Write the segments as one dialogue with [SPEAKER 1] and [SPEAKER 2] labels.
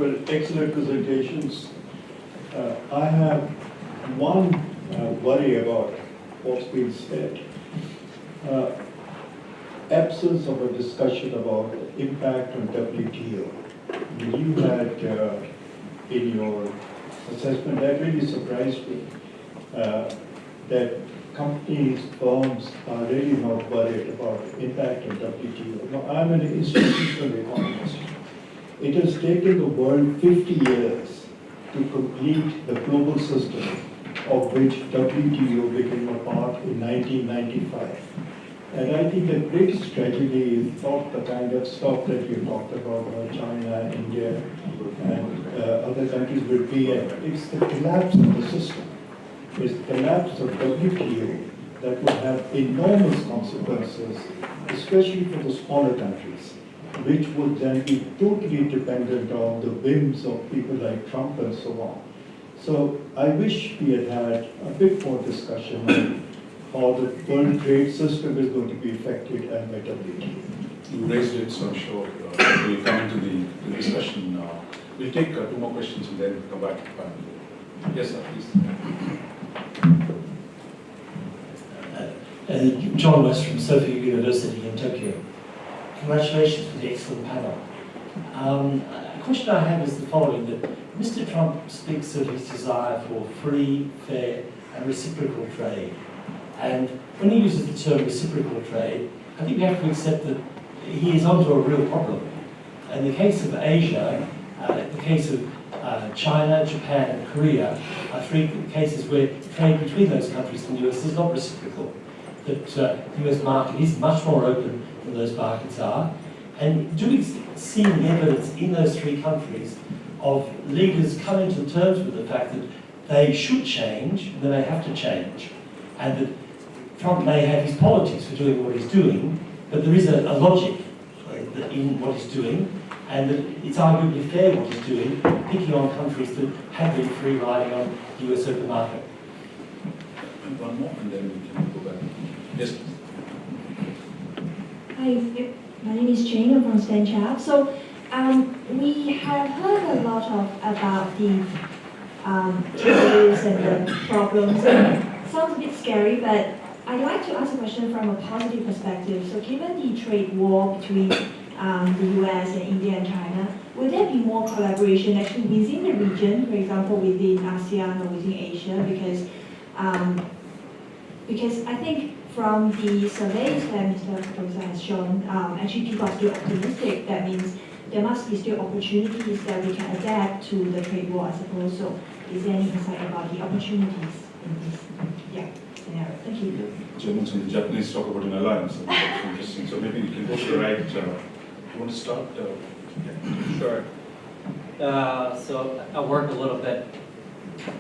[SPEAKER 1] for excellent presentations. I have one worry about what's been said. Absence of a discussion about impact on WTO. You had in your assessment, that really surprised me, that companies, firms are really not worried about impact on WTO. Now, I'm an institutional economist. It has taken the world 50 years to complete the global system of which WTO became a part in 1995. And I think the greatest tragedy is not the kind of stuff that you talked about China, India, and other countries would be. It's the collapse of the system. It's the collapse of WTO that will have enormous consequences, especially for the smaller countries, which would then be totally dependent on the whims of people like Trump and so on. So I wish we had had a bit more discussion on how the world trade system is going to be affected by WTO.
[SPEAKER 2] You raised it, so I'm sure we'll come into the discussion. We'll take 2 more questions and then come back to the panel. Yes, sir, please.
[SPEAKER 3] John West from Sophia University in Tokyo. Congratulations for the excellent panel. A question I have is the following, that Mr. Trump speaks of his desire for free, fair and reciprocal trade. And when he uses the term reciprocal trade, I think we have to accept that he is onto a real problem. In the case of Asia, the case of China, Japan and Korea are 3 cases where trade between those countries and the US is not reciprocal. That the US market is much more open than those markets are. And do we see the evidence in those 3 countries of leaders coming to terms with the fact that they should change, and that they have to change, and that Trump may have his politics for doing what he's doing, but there is a logic in what he's doing, and that it's arguably fair what he's doing, picking on countries that have been free riding on the US open market?
[SPEAKER 2] One more, and then we can go back. Yes.
[SPEAKER 4] Hi, my name is Jane. I'm from Stanchap. So we have heard a lot about the trades and the problems. Sounds a bit scary, but I'd like to ask a question from a positive perspective. So given the trade war between the US and India and China, will there be more collaboration actually within the region, for example, within ASEAN or within Asia? Because I think from the surveys that Mr. Pedrosa has shown, actually people are still optimistic. That means there must be still opportunities that we can adapt to the trade war, I suppose. So is there any insight about the opportunities in this scenario? Thank you.
[SPEAKER 2] Chairperson, the Japanese talk about an alliance, so that's interesting. So maybe we can go to the right. You want to start? Yeah.
[SPEAKER 5] Sure. So I'll work a little bit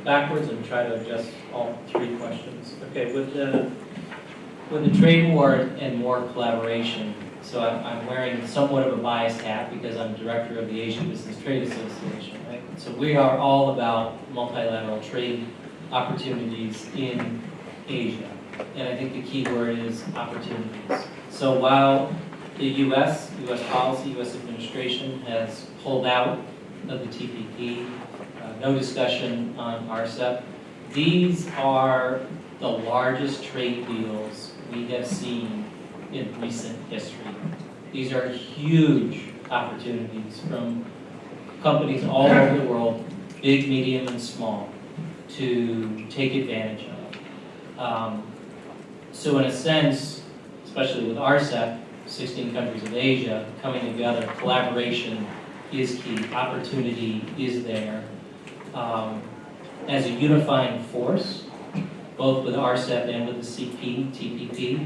[SPEAKER 5] backwards and try to address all 3 questions. Okay, with the trade war and more collaboration, so I'm wearing somewhat of a biased hat because I'm director of the Asian Business Trade Association, right? So we are all about multilateral trade opportunities in Asia. And I think the key word is opportunities. So while the US policy, US administration has pulled out of the TPP, no discussion on RCEP, these are the largest trade deals we have seen in recent history. These are huge opportunities from companies all over the world, big, medium, and small, to take advantage of. So in a sense, especially with RCEP, 16 countries of Asia coming together, collaboration is key, opportunity is there. As a unifying force, both with RCEP and with the TPP,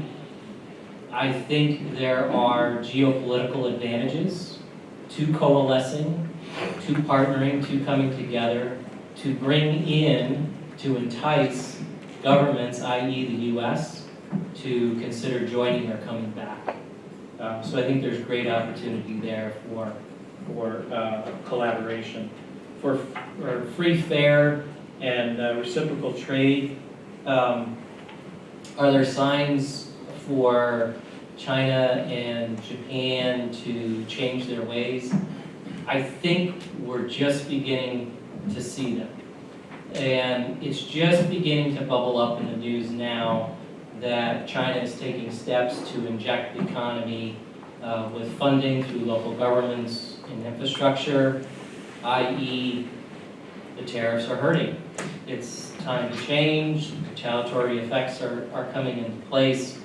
[SPEAKER 5] I think there are geopolitical advantages to coalescing, to partnering, to coming together, to bring in, to entice governments, i.e. the US, to consider joining or coming back. So I think there's great opportunity there for collaboration. For free, fair, and reciprocal trade, are there signs for China and Japan to change their ways? I think we're just beginning to see them. And it's just beginning to bubble up in the news now that China is taking steps to inject the economy with funding through local governments and infrastructure, i.e. the tariffs are hurting. It's time to change, retaliatory effects are coming into place.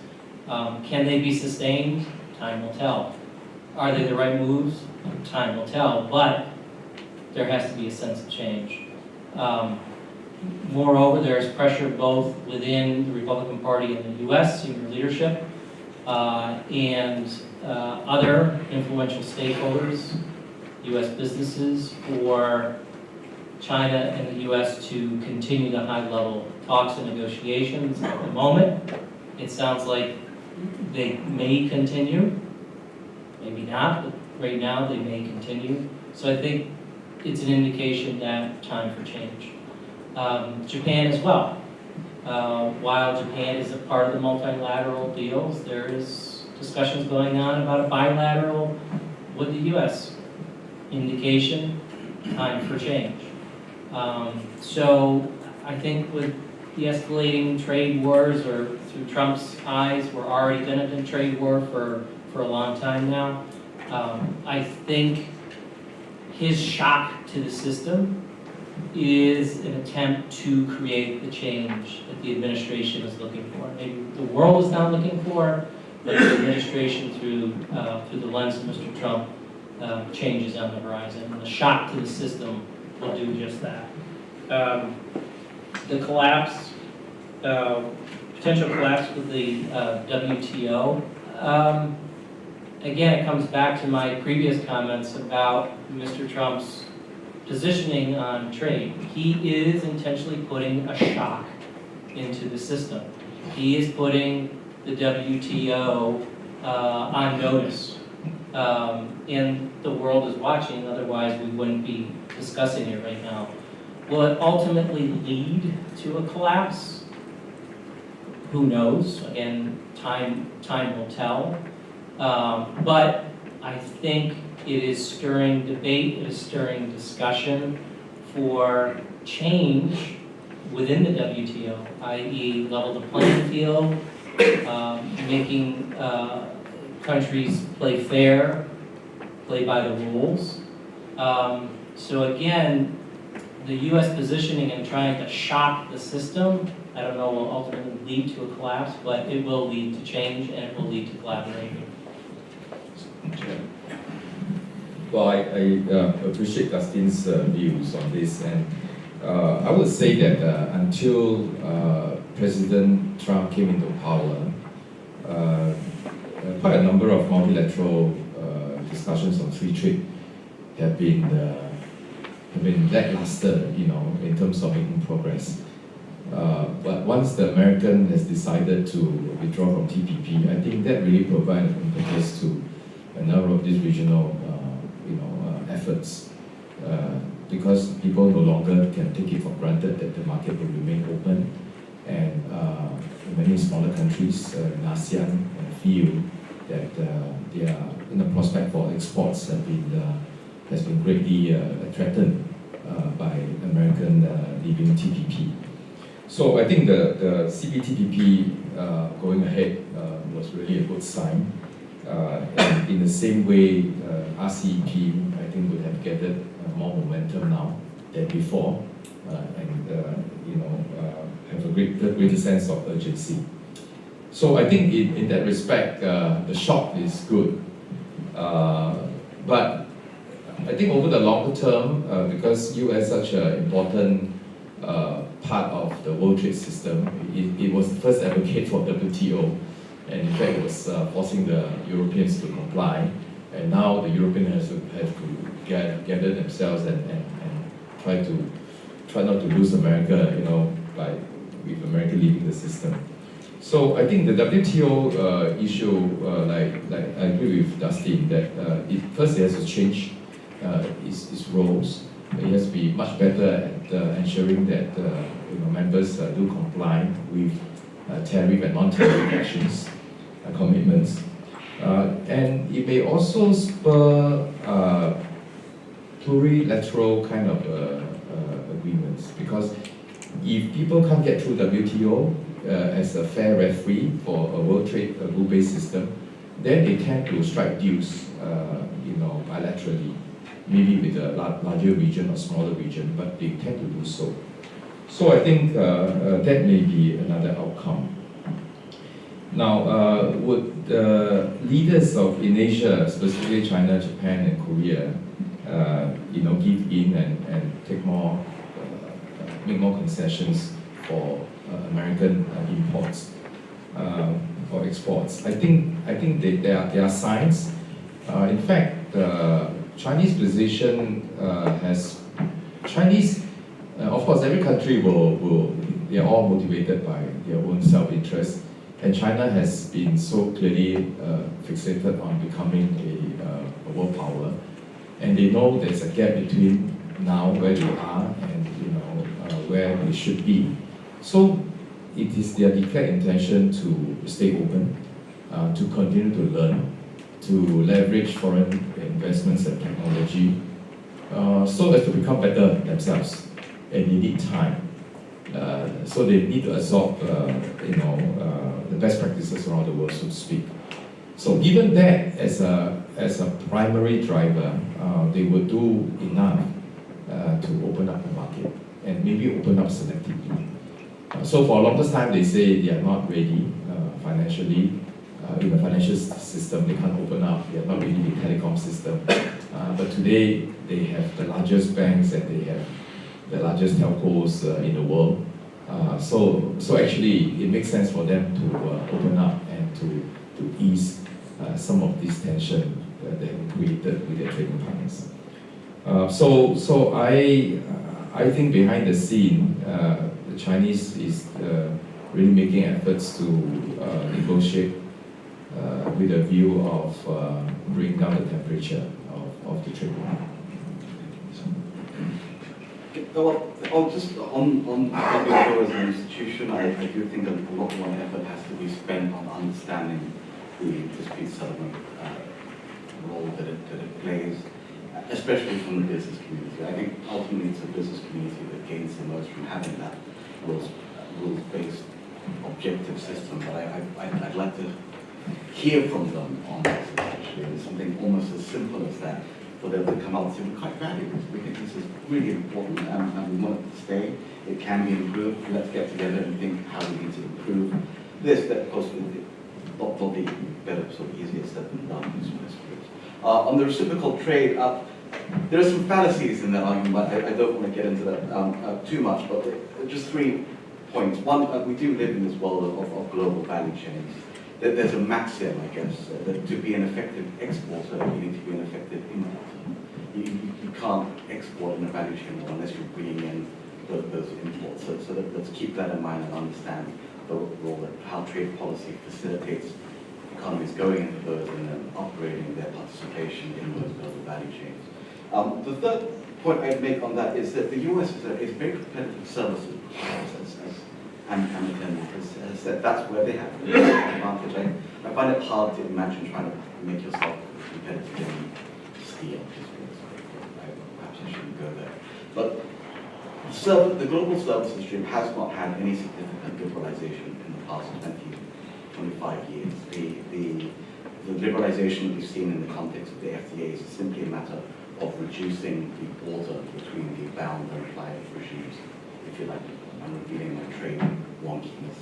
[SPEAKER 5] Can they be sustained? Time will tell. Are they the right moves? Time will tell, but there has to be a sense of change. Moreover, there is pressure both within the Republican Party in the US, senior leadership, and other influential stakeholders, US businesses, for China and the US to continue the high-level talks and negotiations. At the moment, it sounds like they may continue, maybe not, but right now they may continue. So I think it's an indication that time for change. Japan as well. While Japan is a part of the multilateral deals, there is discussions going on about a bilateral with the US. Indication, time for change. So I think with the escalating trade wars, or through Trump's eyes, we're already been in a trade war for a long time now. I think his shock to the system is an attempt to create the change that the administration is looking for. Maybe the world is not looking for, but the administration, through the lens of Mr. Trump, changes on the horizon. And the shock to the system will do just that. The collapse, potential collapse with the WTO. Again, it comes back to my previous comments about Mr. Trump's positioning on trade. He is intentionally putting a shock into the system. He is putting the WTO on notice. And the world is watching, otherwise we wouldn't be discussing it right now. Will it ultimately lead to a collapse? Who knows? Again, time will tell. But I think it is stirring debate, it is stirring discussion for change within the WTO, i.e. level the playing field, making countries play fair, play by the rules. So again, the US positioning and trying to shock the system, I don't know, will ultimately lead to a collapse, but it will lead to change and it will lead to collaboration.
[SPEAKER 6] Well, I appreciate Dustin's views on this, and I would say that until President Trump came into power, quite a number of multilateral discussions on free trade have been lackluster, in terms of making progress. But once the American has decided to withdraw from TPP, I think that really provided impetus to a number of these regional efforts, because people no longer can take it for granted that the market will remain open, and many smaller countries in ASEAN feel that their prospect for exports has been greatly threatened by American leaving TPP. So I think the CPTPP going ahead was really a good sign. And in the same way, RCEP, I think, would have gathered more momentum now than before, and have a greater sense of urgency. So I think in that respect, the shock is good. But I think over the longer term, because US is such an important part of the World Trade System, it was the first advocate for WTO, and in fact was forcing the Europeans to comply. And now the Europeans have to gather themselves and try not to lose America, with America leaving the system. So I think the WTO issue, like I agree with Dustin, that it has to change its roles. It has to be much better at ensuring that members do comply with tariff and non-tariff actions, commitments. And it may also spur plurilateral kind of agreements, because if people can't get through WTO as a fair referee for a world trade rule-based system, then they tend to strike deals, bilaterally, maybe with a larger region or smaller region, but they tend to do so. So I think that may be another outcome. Now, would the leaders in Asia, specifically China, Japan, and Korea, give in and take more, make more concessions for American imports or exports? I think there are signs. In fact, Chinese position of course, every country they are all motivated by their own self-interest, and China has been so clearly fixated on becoming a world power, and they know there's a gap between now where they are and where they should be. So it is their declared intention to stay open, to continue to learn, to leverage foreign investments and technology, so as to become better themselves. And they need time. So they need to absorb, the best practices around the world, so to speak. So given that as a primary driver, they will do enough to open up the market and maybe open up selectively. So for a longest time, they say they are not ready financially. In the financial system, they can't open up. They are not ready in the telecom system. But today, they have the largest banks and they have the largest telcos in the world. So actually, it makes sense for them to open up and to ease some of this tension that they have created with their trading partners. So I think behind the scene, the Chinese is really making efforts to negotiate with a view of bringing down the temperature of the trade war.
[SPEAKER 7] Well, just on WTO as an institution, I do think that a lot more effort has to be spent on understanding the dispute settlement role that it plays, especially from the business community. I think ultimately it's a business community that gains the most from having that rules-based objective system. But I'd like to hear from them on this, actually. It's something almost as simple as that, for them to come out and say, we quite value this. We think this is really important and we want it to stay. It can be improved. Let's get together and think how we need to improve this. That, of course, will be better, sort of easier said than done. On the reciprocal trade, there are some fallacies in that argument, but I don't want to get into that too much, but just 3 points. One, we do live in this world of global value chains. There's a maxim, I guess, that to be an effective exporter, you need to be an effective importer. You can't export in a value chain unless you're bringing in those imports. So let's keep that in mind and understand the role that how trade policy facilitates economies going into those and then upgrading their participation in those global value chains. The third point I'd make on that is that the US is a very competitive services and Amitendu has said that's where they have the advantage. I find it hard to imagine trying to make yourself competitive in steel. Perhaps I shouldn't go there. But the global services stream has not had any significant liberalization in the past 25 years. The liberalization that we've seen in the context of the FTA is simply a matter of reducing the border between the bound and implied regimes, if you like. I'm revealing my trade wonkiness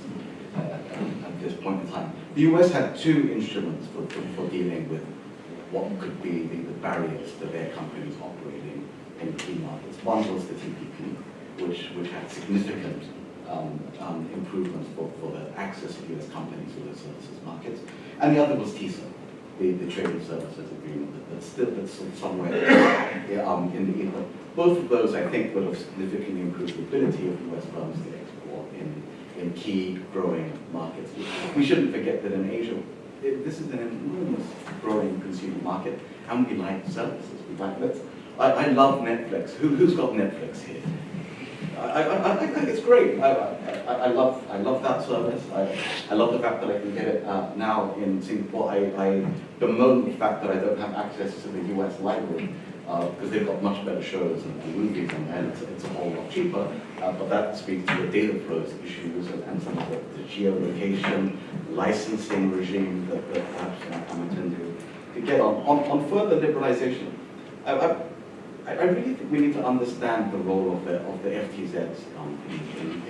[SPEAKER 7] at this point in time. The US had 2 instruments for dealing with what could be the barriers to their companies operating in key markets. One was the TPP, which had significant improvements for the access of US companies to the services markets. And the other was TISA, the Trade and Services Agreement, that's sort of somewhere in the ether. Both of those, I think, would have significantly improved the ability of US firms to export in key growing markets. We shouldn't forget that in Asia, this is an enormous growing consumer market, and we like services. I love Netflix. Who's got Netflix here? I think it's great. I love that service. I love the fact that I can get it now in Singapore. I bemoan the fact that I don't have access to the US library because they've got much better shows and movies and it's a whole lot cheaper. But that speaks to the data flows issues and some of the geolocation, licensing regime that perhaps Amitendu could get on. On further liberalization, I really think we need to understand the role of the FTZs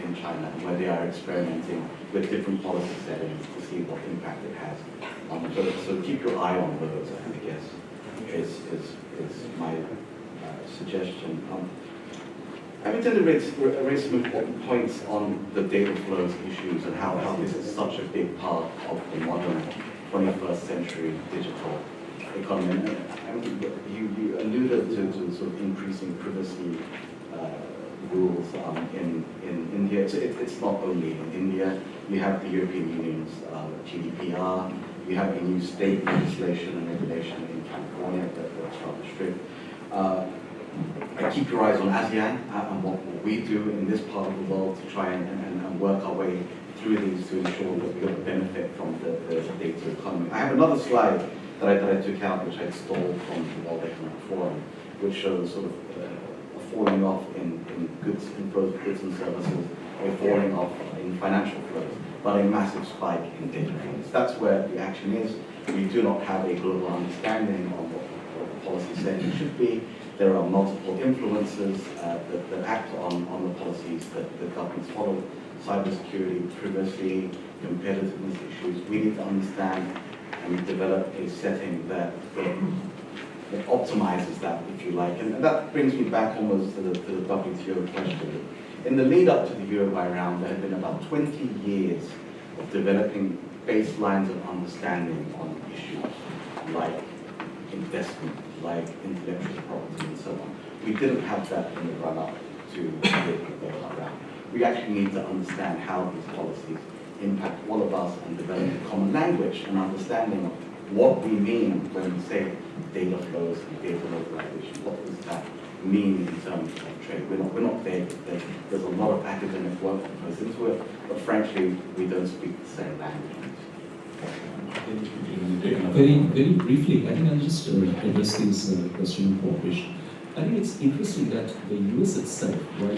[SPEAKER 7] in China, where they are experimenting with different policy settings to see what impact it has. So keep your eye on those, I guess, is my suggestion. I intend to raise some important points on the data flows issues and how this is such a big part of the modern 21st century digital economy. You alluded to sort of increasing privacy rules in India. It's not only in India. You have the European Union's GDPR. You have a new state legislation and regulation in California that's rather strict. Keep your eyes on ASEAN and what we do in this part of the world to try and work our way through these to ensure that we benefit from the data economy. I have another slide that I took out, which I stole from the World Economic Forum, which shows sort of a falling off in both goods and services, a falling off in financial flows, but a massive spike in data flows. That's where the action is. We do not have a global understanding on what the policy setting should be. There are multiple influences that act on the policies that the governments follow. Cybersecurity, privacy, competitiveness issues. We need to understand and develop a setting that optimizes that, if you like. And that brings me back almost to the WTO question. In the lead up to the Uruguay round, there have been about 20 years of developing baselines of understanding on issues like investment, like intellectual property, and so on. We didn't have that in the run-up to the Uruguay round. We actually need to understand how these policies impact all of us and develop a common language and understanding of what we mean when we say data flows and data localization. What does that mean in terms of trade? We're not there. There's a lot of academic work that goes into it, but frankly, we don't speak the same language.
[SPEAKER 8] Very briefly, I think I'll just address this question of cooperation. I think it's interesting that the US itself, while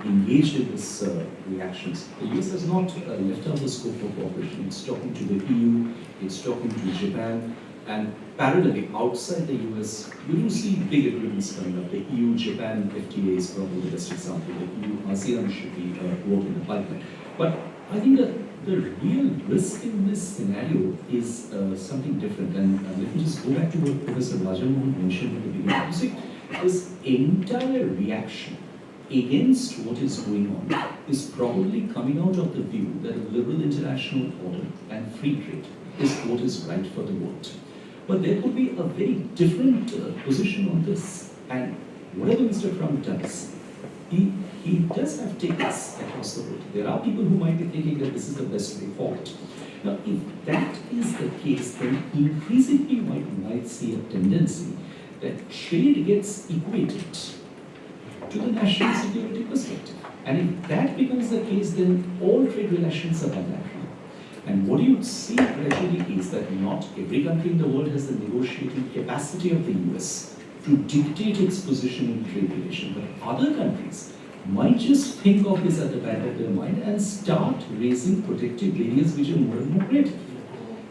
[SPEAKER 8] engaged in this reactions, the US has not left out the scope for cooperation. It's talking to the EU, it's talking to Japan, and parallelly, outside the US, you do see big agreements coming up. The EU-Japan FTA is probably the best example. The EU-ASEAN should be work in the pipeline. But I think that the real risk in this scenario is something different. And let me just go back to what Professor Rajamohan mentioned at the beginning. You see, this entire reaction against what is going on is probably coming out of the view that a liberal international order and free trade is what is right for the world. But there could be a very different position on this. And whatever Mr. Trump does, he does have takers across the world. There are people who might be thinking that this is the best way forward. Now, if that is the case, then increasingly one might see a tendency that trade gets equated to the national security perspective. And if that becomes the case, then all trade relations are bilateral. And what you see gradually is that not every country in the world has the negotiating capacity of the US to dictate its position in trade relations. But other countries might just think of this at the back of their mind and start raising protective barriers which are more and more great.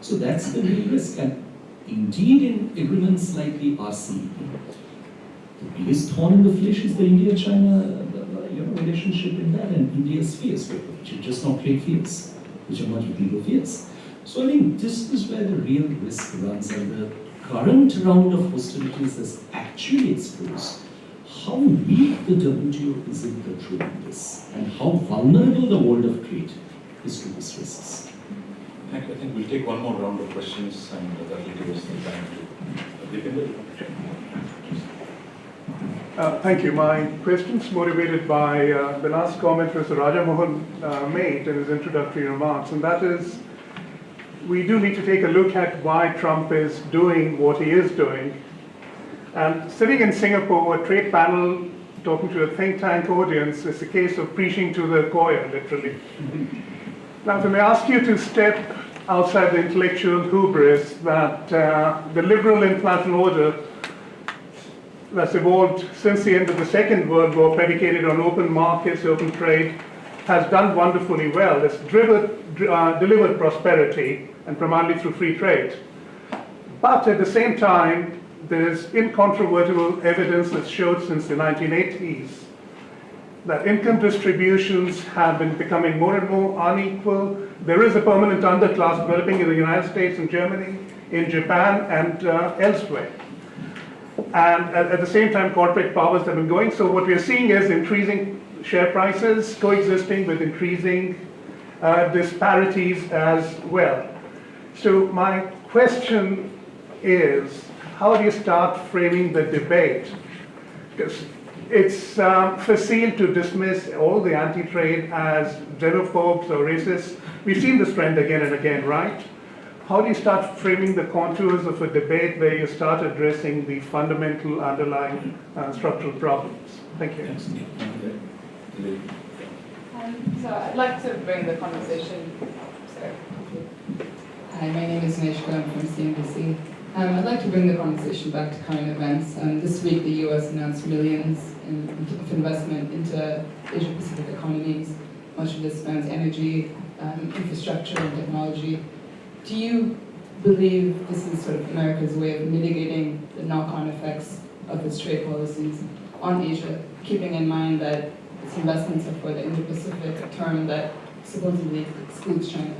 [SPEAKER 8] So that's the real risk. And indeed, in agreements like the RCEP, the biggest thorn in the flesh is the India-China relationship in that, and India's fears, which are just not trade fears, which are much bigger fears. So I think this is where the real risk runs, and the current round of hostilities has actually exposed how weak the WTO is in controlling this, and how vulnerable the world of trade is to these risks.
[SPEAKER 2] I think we'll take one more round of questions, and that will give us the time to dip into it.
[SPEAKER 9] Thank you. My question's motivated by the last comment Mr. Rajamohan made in his introductory remarks, and that is, we do need to take a look at why Trump is doing what he is doing. And sitting in Singapore, a trade panel talking to a think tank audience, it's a case of preaching to the choir, literally. Now, if I may ask you to step outside the intellectual hubris that the liberal international order that's evolved since the end of the Second World War, predicated on open markets, open trade, has done wonderfully well. It's delivered prosperity, and primarily through free trade. But at the same time, there's incontrovertible evidence that's showed since the 1980s that income distributions have been becoming more and more unequal. There is a permanent underclass developing in the United States and Germany, in Japan, and elsewhere. And at the same time, corporate powers have been going. So what we are seeing is increasing share prices coexisting with increasing disparities as well. So my question is, how do you start framing the debate? Because it's facile to dismiss all the anti-trade as xenophobes or racists. We've seen this trend again and again, right? How do you start framing the contours of a debate where you start addressing the fundamental underlying structural problems? Thank you.
[SPEAKER 10] So I'd like to bring the conversation. Sorry. Hi, my name is Nishka. I'm from CNBC. I'd like to bring the conversation back to current events. This week, the U.S. announced millions of investment into Asia-Pacific economies. Much of this spans energy, infrastructure, and technology. Do you believe this is sort of America's way of mitigating the knock-on effects of its trade policies on Asia, keeping in mind that its investments are for the Indo-Pacific, a term that supposedly excludes China?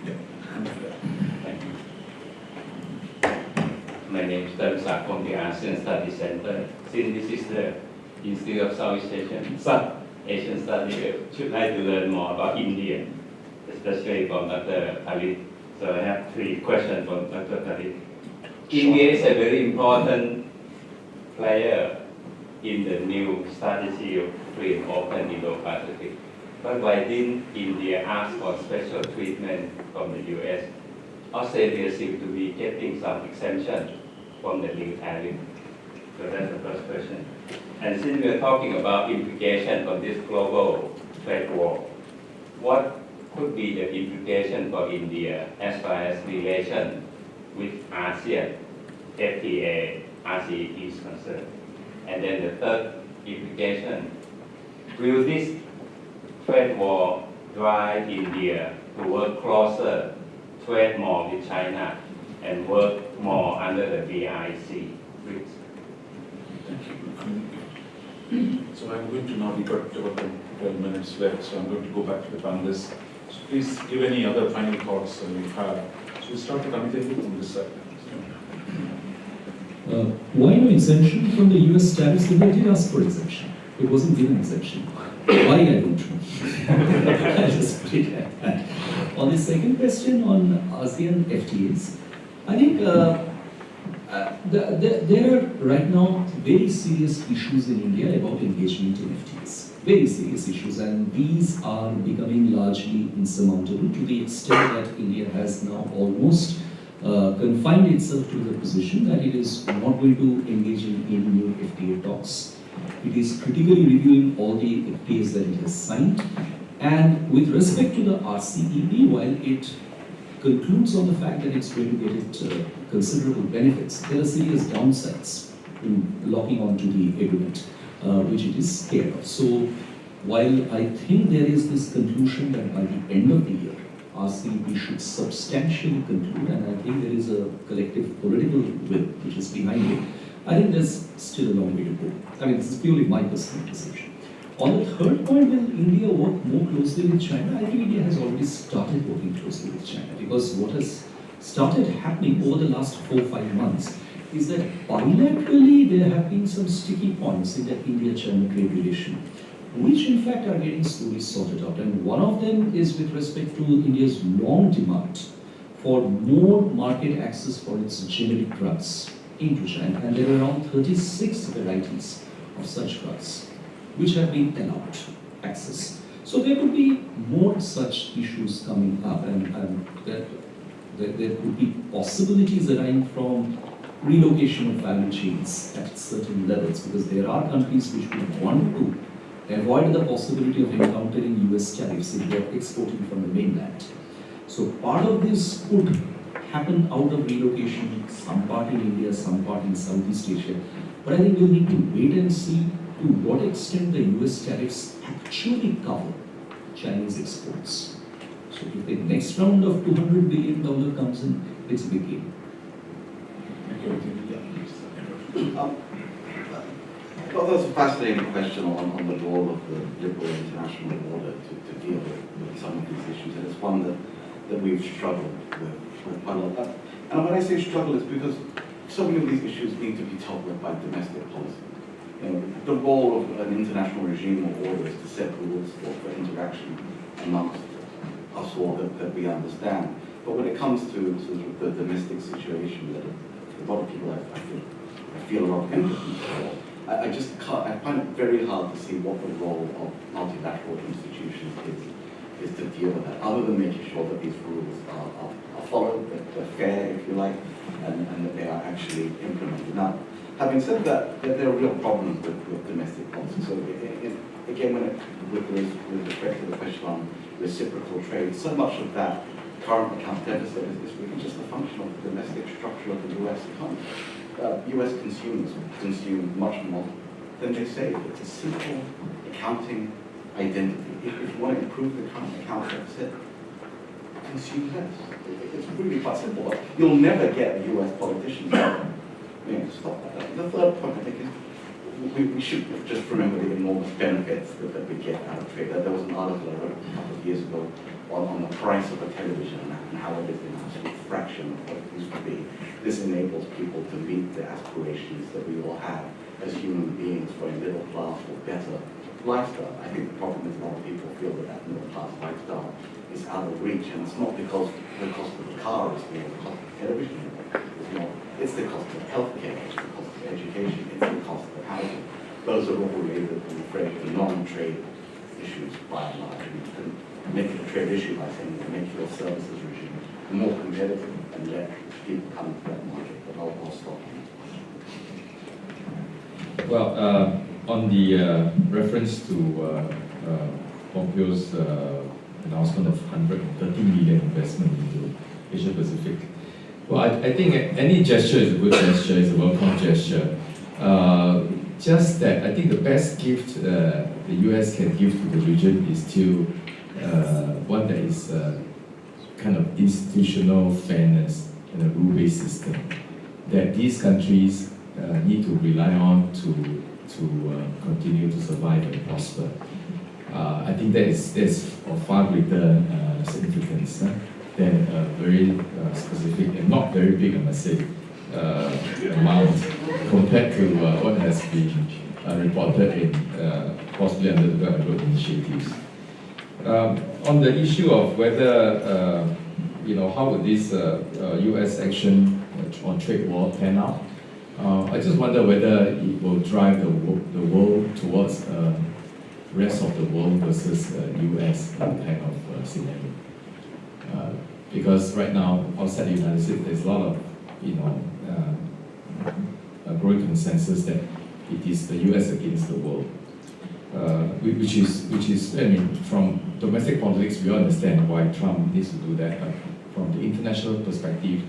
[SPEAKER 2] Yeah.
[SPEAKER 11] Thank you. My name is Darusak from the ASEAN Study Center. Since this is the Institute of Southeast Asian Studies, should like to learn more about India, especially from Dr. Palit. So I have 3 questions from Dr. Palit. India is a very important player in the new strategy of free and open Indo-Pacific. But why didn't India ask for special treatment from the US? Australia seems to be getting some exemption from the new tariff. So that's the first question. And since we are talking about implication of this global trade war, what could be the implication for India as far as relation with ASEAN, FTA, RCEP is concerned? And then the third implication, will this trade war drive India to work closer, trade more with China, and work more under the BRIC?
[SPEAKER 2] Thank you. So I'm going to now, we've got about 12 minutes left, so I'm going to go back to the panelists. So please give any other final thoughts you have. So we'll start with Amitendu from this side.
[SPEAKER 8] Why no exemption from the US tariffs? They did ask for exemption. It wasn't given exemption. Why, I don't know. I'll just put it at that. On the second question on ASEAN FTAs, I think there are right now very serious issues in India about engagement in FTAs. Very serious issues, and these are becoming largely insurmountable to the extent that India has now almost confined itself to the position that it is not going to engage in any new FTA talks. It is critically reviewing all the FTAs that it has signed. And with respect to the RCEP, while it concludes on the fact that it's going to get it considerable benefits, there are serious downsides in locking onto the agreement, which it is scared of. So while I think there is this conclusion that by the end of the year, RCEP should substantially conclude, and I think there is a collective political will which is behind it, I think there's still a long way to go. I mean, this is purely my personal perception. On the third point, will India work more closely with China? I think India has already started working closely with China, because what has started happening over the last 4 or 5 months is that bilaterally there have been some sticky points in the India-China trade relation, which in fact are getting slowly sorted out. And one of them is with respect to India's long demand for more market access for its generic drugs into China. And there are around 36 varieties of such drugs which have been allowed access. So there could be more such issues coming up, and there could be possibilities arising from relocation of value chains at certain levels, because there are countries which would want to avoid the possibility of encountering US tariffs if they are exporting from the mainland. So part of this could happen out of relocation, some part in India, some part in Southeast Asia. But I think we'll need to wait and see to what extent the US tariffs actually cover Chinese exports. So if the next round of $200 billion comes in, it's a big game.
[SPEAKER 7] Well, that's a fascinating question on the role of the liberal international order to deal with some of these issues, and it's one that we've struggled with quite a lot. And when I say struggle, it's because so many of these issues need to be dealt with by domestic policy. You know, the role of an international regime or order is to set rules for interaction amongst us all that we understand. But when it comes to sort of the domestic situation, that a lot of people I feel a lot of empathy for, I just can't, I find it very hard to see what the role of multilateral institutions is to deal with that, other than making sure that these rules are followed, that they're fair, if you like, and that they are actually implemented. Now, having said that, there are real problems with domestic policy. So again, with respect to the question on reciprocal trade, so much of that current account deficit is really just a function of the domestic structure of the US economy. US consumers consume much more than they save. It's a simple accounting identity. If you want to improve the current account deficit, consume less. It's really quite simple. You'll never get a US politician to stop that. The third point I think is we should just remember the enormous benefits that we get out of trade. There was an article I wrote a couple of years ago on the price of a television and how it is an absolute fraction of what it used to be. This enables people to meet the aspirations that we all have as human beings for a middle class or better lifestyle. I think the problem is a lot of people feel that middle class lifestyle is out of reach, and it's not because the cost of the car is more, the cost of television is more. It's the cost of healthcare, it's the cost of education, it's the cost of housing. Those are all related, I'm afraid, to non-trade issues by and large. You can make it a trade issue by saying you make your services regime more competitive and let people come to that market. But I'll stop.
[SPEAKER 6] Well, on the reference to Pompeo's announcement of $130 million investment into Asia Pacific, well, I think any gesture is a good gesture, is a welcome gesture. Just that I think the best gift the US can give to the region is still one that is kind of institutional fairness and a rule-based system that these countries need to rely on to continue to survive and prosper. I think that's of far greater significance than a very specific and not very big, I must say, amount compared to what has been reported in possibly under the Belt and Road initiatives. On the issue of whether, how would this US action on trade war pan out, I just wonder whether it will drive the world towards rest of the world versus US kind of scenario. Because right now, outside the United States, there's a lot of, a growing consensus that it is the US against the world. Which is, I mean, from domestic politics, we understand why Trump needs to do that, but from the international perspective,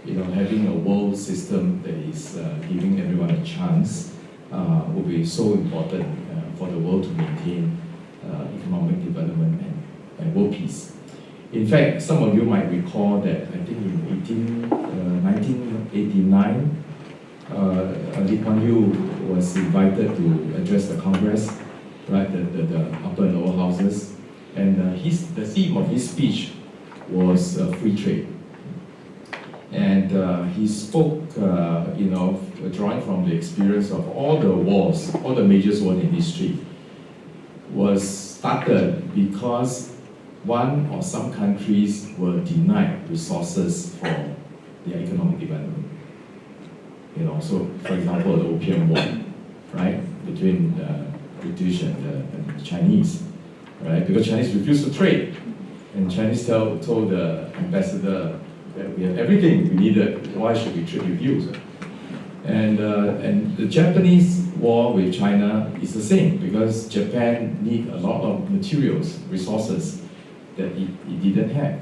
[SPEAKER 6] having a world system that is giving everyone a chance will be so important for the world to maintain economic development and world peace. In fact, some of you might recall that I think in 1989, Lee Kuan Yew was invited to address the Congress, right, the upper and lower houses, and the theme of his speech was free trade. And he spoke, drawing from the experience of all the wars, all the major wars in history, was started because one or some countries were denied resources for their economic development. So for example, the Opium War, right, between the British and the Chinese, right, because Chinese refused to trade, and Chinese told the ambassador that we have everything we needed. Why should we trade with you? And the Japanese war with China is the same, because Japan need a lot of materials, resources that it didn't have.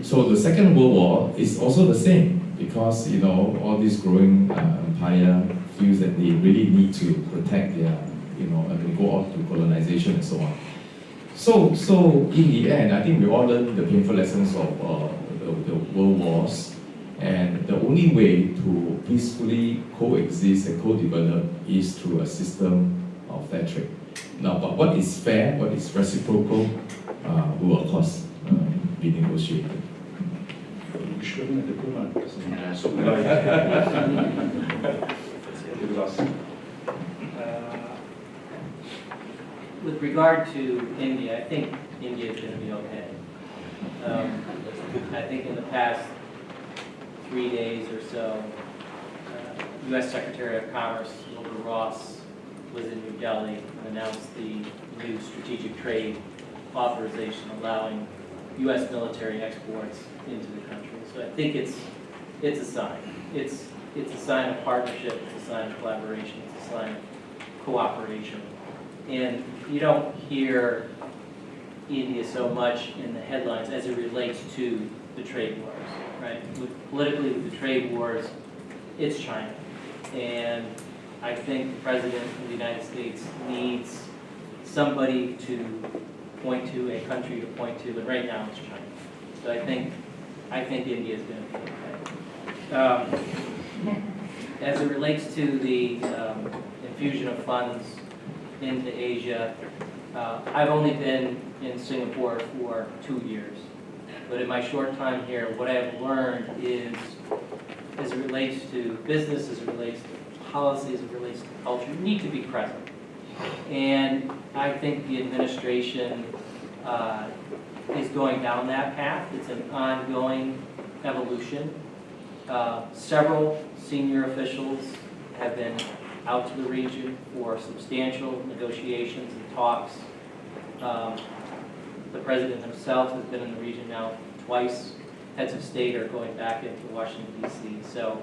[SPEAKER 6] So the Second World War is also the same, because all this growing empire feels that they really need to protect their, and go on to colonization and so on. So in the end, I think we all learned the painful lessons of the world wars, and the only way to peacefully coexist and co-develop is through a system of fair trade. Now, but what is fair, what is reciprocal, will of course be negotiated.
[SPEAKER 2] We should have been a diplomat or something. So
[SPEAKER 5] with regard to India, I think India is going to be okay. I think in the past 3 days or so, U.S. Secretary of Commerce Wilbur Ross was in New Delhi and announced the new strategic trade authorization allowing U.S. military exports into the country. So I think it's a sign. It's a sign of partnership. It's a sign of collaboration. It's a sign of cooperation. And you don't hear India so much in the headlines as it relates to the trade wars, right? Politically, with the trade wars, it's China. And I think the President of the United States needs somebody to point to, a country to point to, and right now it's China. So I think India is going to be okay. As it relates to the infusion of funds into Asia, I've only been in Singapore for 2 years. But in my short time here, what I have learned is, as it relates to business, as it relates to policy, as it relates to culture, you need to be present. And I think the administration is going down that path. It's an ongoing evolution. Several senior officials have been out to the region for substantial negotiations and talks. The president himself has been in the region now twice. Heads of state are going back into Washington, D.C. So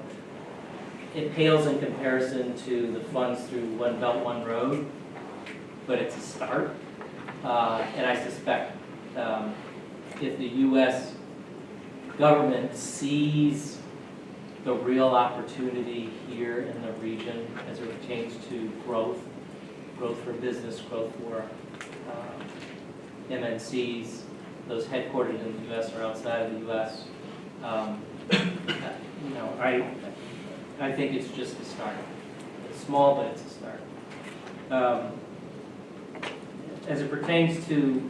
[SPEAKER 5] it pales in comparison to the funds through One Belt, One Road, but it's a start. And I suspect if the U.S. government sees the real opportunity here in the region as it pertains to growth for business, growth for MNCs, those headquartered in the U.S. or outside of the U.S. I think it's just a start. It's small, but it's a start. As it pertains to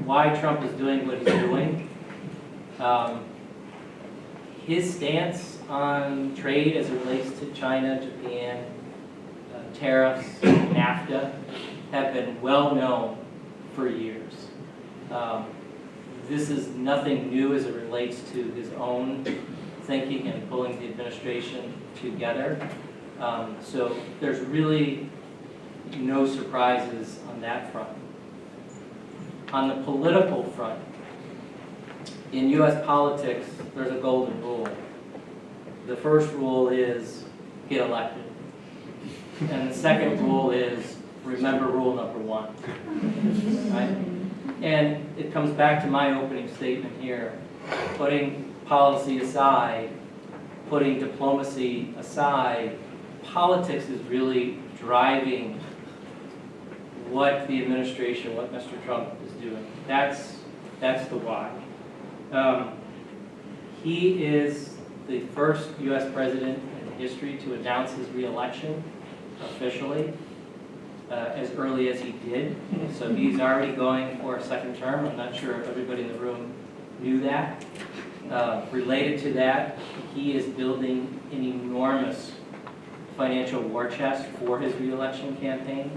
[SPEAKER 5] why Trump is doing what he's doing, his stance on trade as it relates to China, Japan, tariffs, NAFTA, have been well known for years. This is nothing new as it relates to his own thinking and pulling the administration together. So there's really no surprises on that front. On the political front, in U.S. politics, there's a golden rule. The first rule is get elected. And the second rule is remember rule number 1. Right? And it comes back to my opening statement here. Putting policy aside, putting diplomacy aside, politics is really driving what the administration, what Mr. Trump is doing. That's the why. He is the first U.S. president in history to announce his re-election officially as early as he did. So he's already going for a second term. I'm not sure if everybody in the room knew that. Related to that, he is building an enormous financial war chest for his re-election campaign.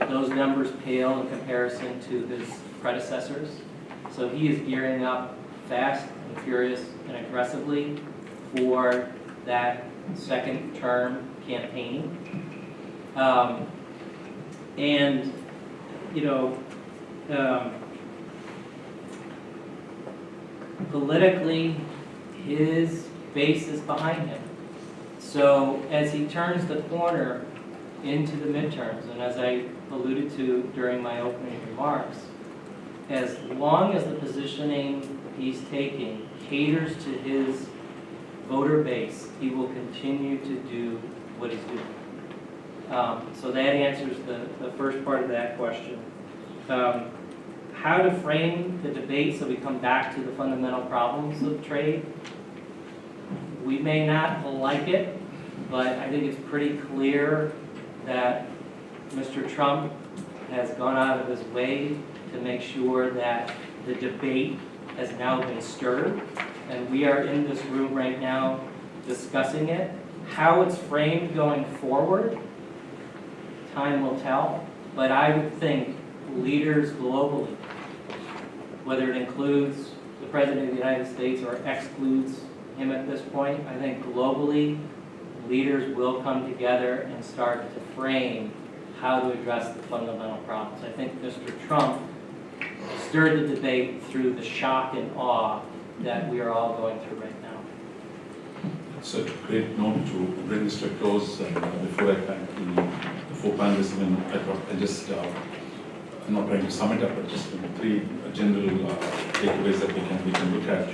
[SPEAKER 5] Those numbers pale in comparison to his predecessors. So he is gearing up fast and furious and aggressively for that second term campaigning. Politically, his base is behind him. So as he turns the corner into the midterms, and as I alluded to during my opening remarks, as long as the positioning he's taking caters to his voter base, he will continue to do what he's doing. So that answers the first part of that question. How to frame the debate so we come back to the fundamental problems of trade. We may not like it, but I think it's pretty clear that Mr. Trump has gone out of his way to make sure that the debate has now been stirred, and we are in this room right now discussing it. How it's framed going forward, time will tell, but I would think leaders globally, whether it includes the President of the United States or excludes him at this point, I think globally, leaders will come together and start to frame how to address the fundamental problems. I think Mr. Trump stirred the debate through the shock and awe that we are all going through right now.
[SPEAKER 2] It's a great note to bring this to a close. And before I thank the four panelists, I thought I just, I'm not trying to sum it up, but just three general takeaways that we can look at.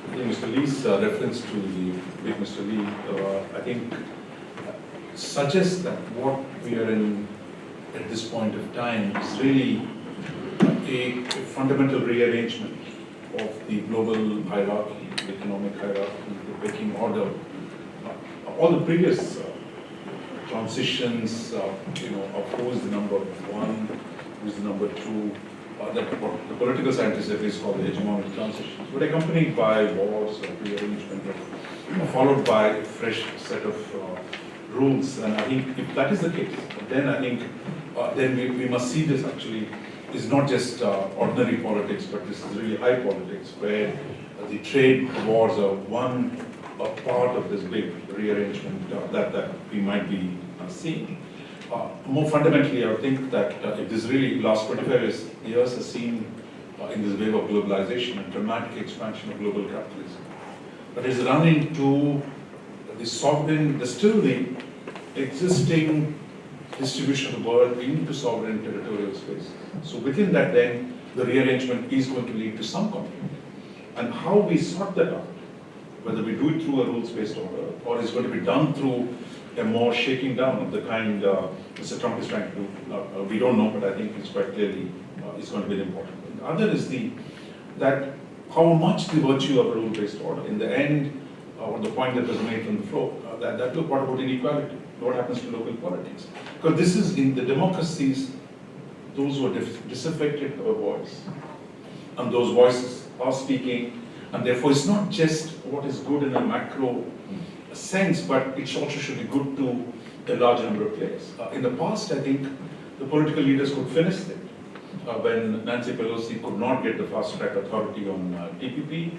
[SPEAKER 2] I think Mr. Lee's reference to the late Mr. Lee, I think suggests that what we are in at this point of time is really a fundamental rearrangement of the global hierarchy, the economic hierarchy, the pecking order. All the previous transitions, of who is the number one, who is the number two, that what the political scientists at least call the hegemonic transitions, but accompanied by wars or rearrangement, followed by a fresh set of rules. And I think if that is the case, then I think then we must see this actually is not just ordinary politics, but this is really high politics, where the trade wars are one part of this big rearrangement that we might be seeing. More fundamentally, I would think that if this really last 25 years has seen in this wave of globalization a dramatic expansion of global capitalism, but it's run into the sovereign, still the existing distribution of the world into sovereign territorial space. So within that, then the rearrangement is going to lead to some conflict, and how we sort that out, whether we do it through a rules-based order or is going to be done through a more shaking down of the kind Mr. Trump is trying to do. We don't know, but I think it's quite clearly is going to be important. The other is that how much the virtue of a rule-based order. In the end, or the point that was made from the floor, that look, what about inequality? What happens to local politics? Because this is in the democracies, those who are disaffected have a voice, and those voices are speaking, and therefore it's not just what is good in a macro sense, but it also should be good to a large number of players. In the past, I think the political leaders could finish it. When Nancy Pelosi could not get the fast-track authority on TPP,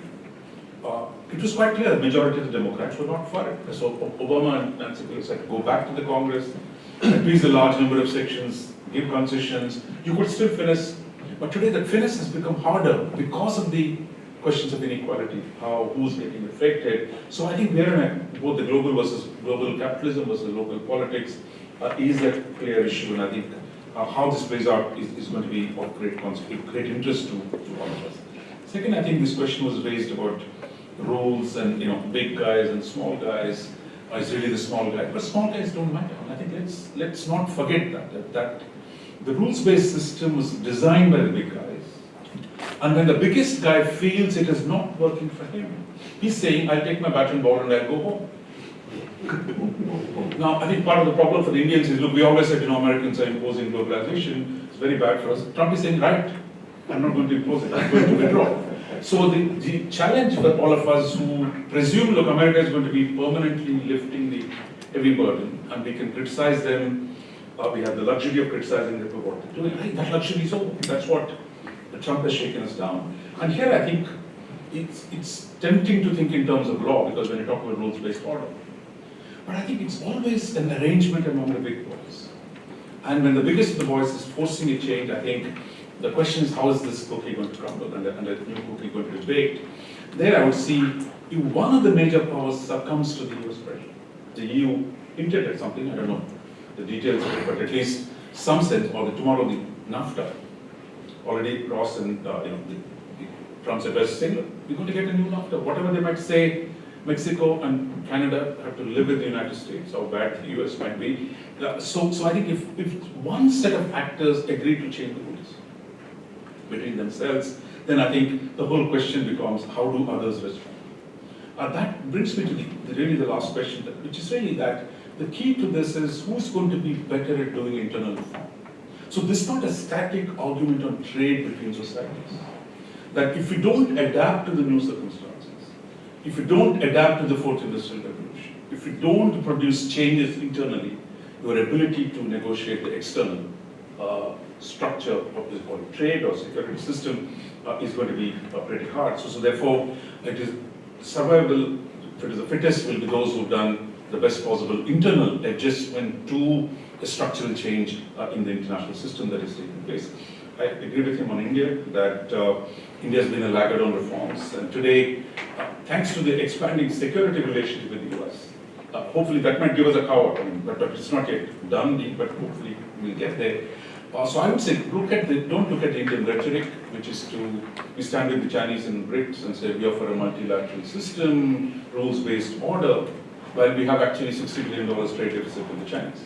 [SPEAKER 2] it was quite clear the majority of the Democrats were not for it. So Obama and Nancy Pelosi said, go back to the Congress, increase the large number of sections, give concessions. You could still finish, but today that finish has become harder because of the questions of inequality, who's getting affected. So I think we're in both the global capitalism versus local politics is a clear issue, and I think how this plays out is going to be of great interest to all of us. Second, I think this question was raised about rules and big guys and small guys. Is really the small guy, but small guys don't matter. And I think let's not forget that the rules-based system was designed by the big guys. And when the biggest guy feels it is not working for him, he's saying, I'll take my bat and ball and I'll go home. Now, I think part of the problem for the Indians is, look, we always said, Americans are imposing globalization, it's very bad for us. Trump is saying, right, I'm not going to impose it, I'm going to withdraw. So the challenge for all of us who presume, look, America is going to be permanently lifting the heavy burden, and we can criticize them, we have the luxury of criticizing them for what they're doing. Right, that luxury is over. That's what Trump has shaken us down. And here I think it's tempting to think in terms of law, because when you talk about rules-based order, but I think it's always an arrangement among the big boys. And when the biggest of the boys is forcing a change, I think the question is, how is this cookie going to crumble and the new cookie going to be baked? There I would see if one of the major powers succumbs to the US pressure, the EU hinted at something, I don't know the details of it, but at least some sense, or tomorrow the NAFTA, already Ross and Trump's advisor saying, look, we're going to get a new NAFTA. Whatever they might say, Mexico and Canada have to live with the United States, how bad the US might be. So I think if one set of actors agree to change the rules between themselves, then I think the whole question becomes, how do others respond? That brings me to really the last question, which is really that the key to this is who's going to be better at doing internal reform. So this is not a static argument on trade between societies. That if we don't adapt to the new circumstances, if we don't adapt to the fourth industrial revolution, if we don't produce changes internally, your ability to negotiate the external structure of what is called trade or security system is going to be pretty hard. So therefore, it is survival, if it is the fittest, will be those who've done the best possible internal adjustment to a structural change in the international system that is taking place. I agree with him on India, that India has been a laggard on reforms, and today, thanks to the expanding security relationship with the US, hopefully that might give us a cover, but it's not yet done, but hopefully we'll get there. So I would say, don't look at the Indian rhetoric, which is we stand with the Chinese and Brits and say we offer a multilateral system, rules-based order, while we have actually $60 billion trade deficit with the Chinese.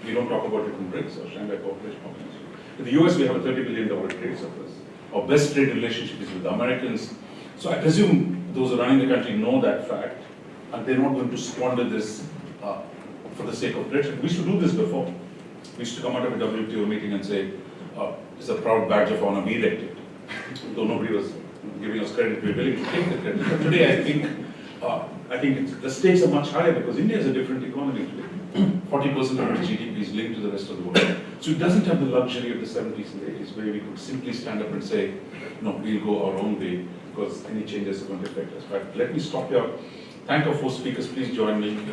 [SPEAKER 2] We don't talk about it in BRICS or Shanghai Cooperation Organization. In the US, we have a $30 billion trade surplus. Our best trade relationship is with the Americans. So I presume those who are running the country know that fact, and they're not going to squander this for the sake of rhetoric. We used to do this before. We used to come out of a WTO meeting and say, it's a proud badge of honor, we elected. Though nobody was giving us credit, we were willing to take the credit. But today, I think the stakes are much higher because India is a different economy today. 40% of its GDP is linked to the rest of the world. So it doesn't have the luxury of the 70s and 80s where we could simply stand up and say, no, we'll go our own way because any changes are going to affect us. But let me stop here. Thank our four speakers. Please join me.